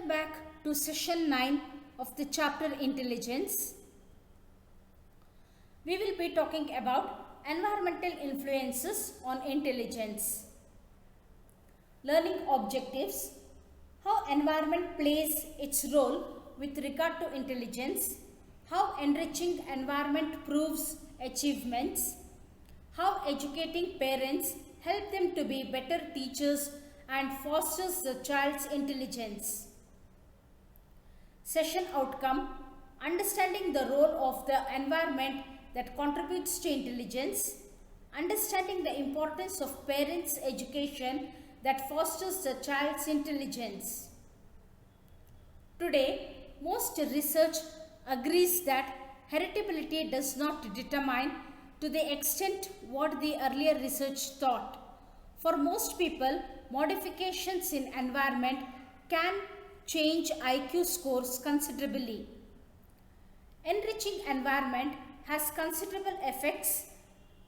Welcome back to session 9 of the chapter Intelligence. We will be talking about environmental influences on intelligence. Learning objectives, how environment plays its role with regard to intelligence, how enriching environment proves achievements, how educating parents help them to be better teachers and fosters the child's intelligence. Session outcome, understanding the role of the environment that contributes to intelligence, understanding the importance of parents' education that fosters the child's intelligence. Today, most research agrees that heritability does not determine to the extent what the earlier research thought. For most people, modifications in environment can change IQ scores considerably. Enriching environment has considerable effects,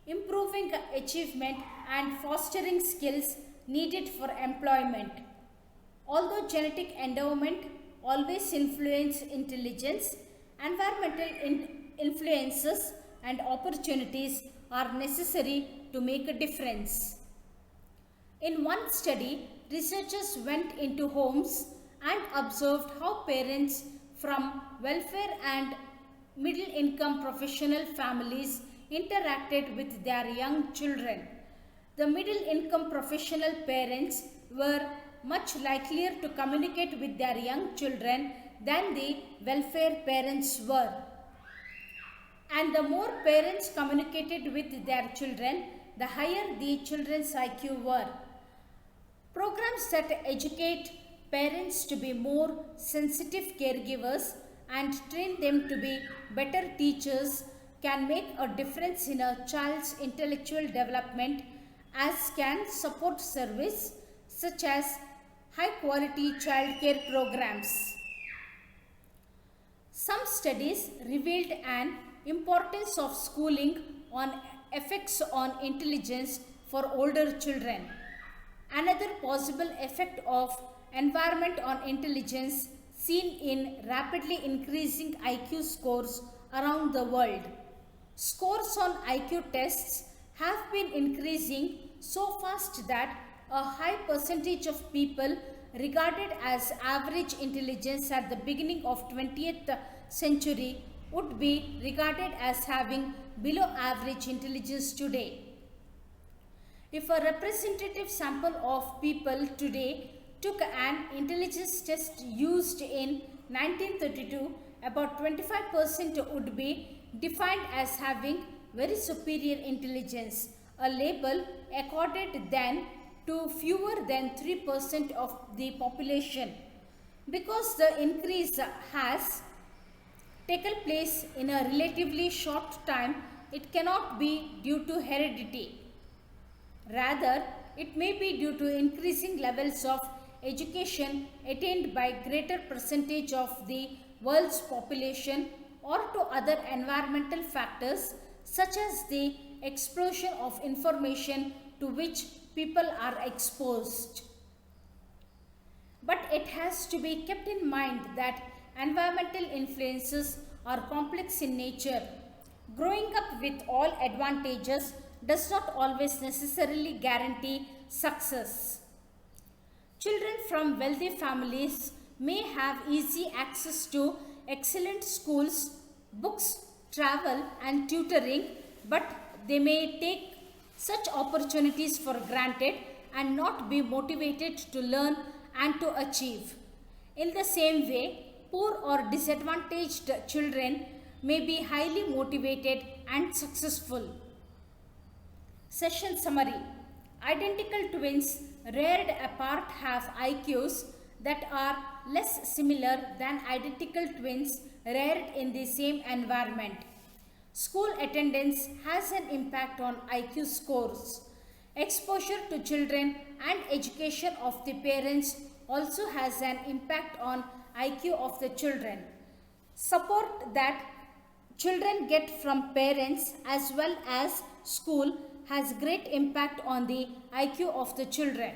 improving achievement and fostering skills needed for employment. Although genetic endowment always influences intelligence, environmental influences and opportunities are necessary to make a difference. In one study, researchers went into homes and observed how parents from welfare and middle income professional families interacted with their young children. The middle income professional parents were much likelier to communicate with their young children than the welfare parents were. And the more parents communicated with their children, the higher the children's IQ were. Programs that educate parents to be more sensitive caregivers and train them to be better teachers can make a difference in a child's intellectual development, as can support service such as high quality childcare programs. Some studies revealed an importance of schooling on effects on intelligence for older children. Another possible effect of environment on intelligence seen in rapidly increasing IQ scores around the world. Scores on IQ tests have been increasing so fast that a high percentage of people regarded as average intelligence at the beginning of 20th century would be regarded as having below average intelligence today. If a representative sample of people today took an intelligence test used in 1932, about 25% would be defined as having very superior intelligence, a label accorded then to fewer than 3% of the population. Because the increase has taken place in a relatively short time, it cannot be due to heredity. Rather, it may be due to increasing levels of education attained by greater percentage of the world's population or to other environmental factors such as the explosion of information to which people are exposed. But it has to be kept in mind that environmental influences are complex in nature. Growing up with all advantages does not always necessarily guarantee success. Children from wealthy families may have easy access to excellent schools, books, travel and tutoring, but they may take such opportunities for granted and not be motivated to learn and to achieve. In the same way, poor or disadvantaged children may be highly motivated and successful. Session summary. Identical twins reared apart have IQs that are less similar than identical twins reared in the same environment. School attendance has an impact on IQ scores. Exposure to children and education of the parents also has an impact on IQ of the children. Support that children get from parents as well as school has great impact on the IQ of the children.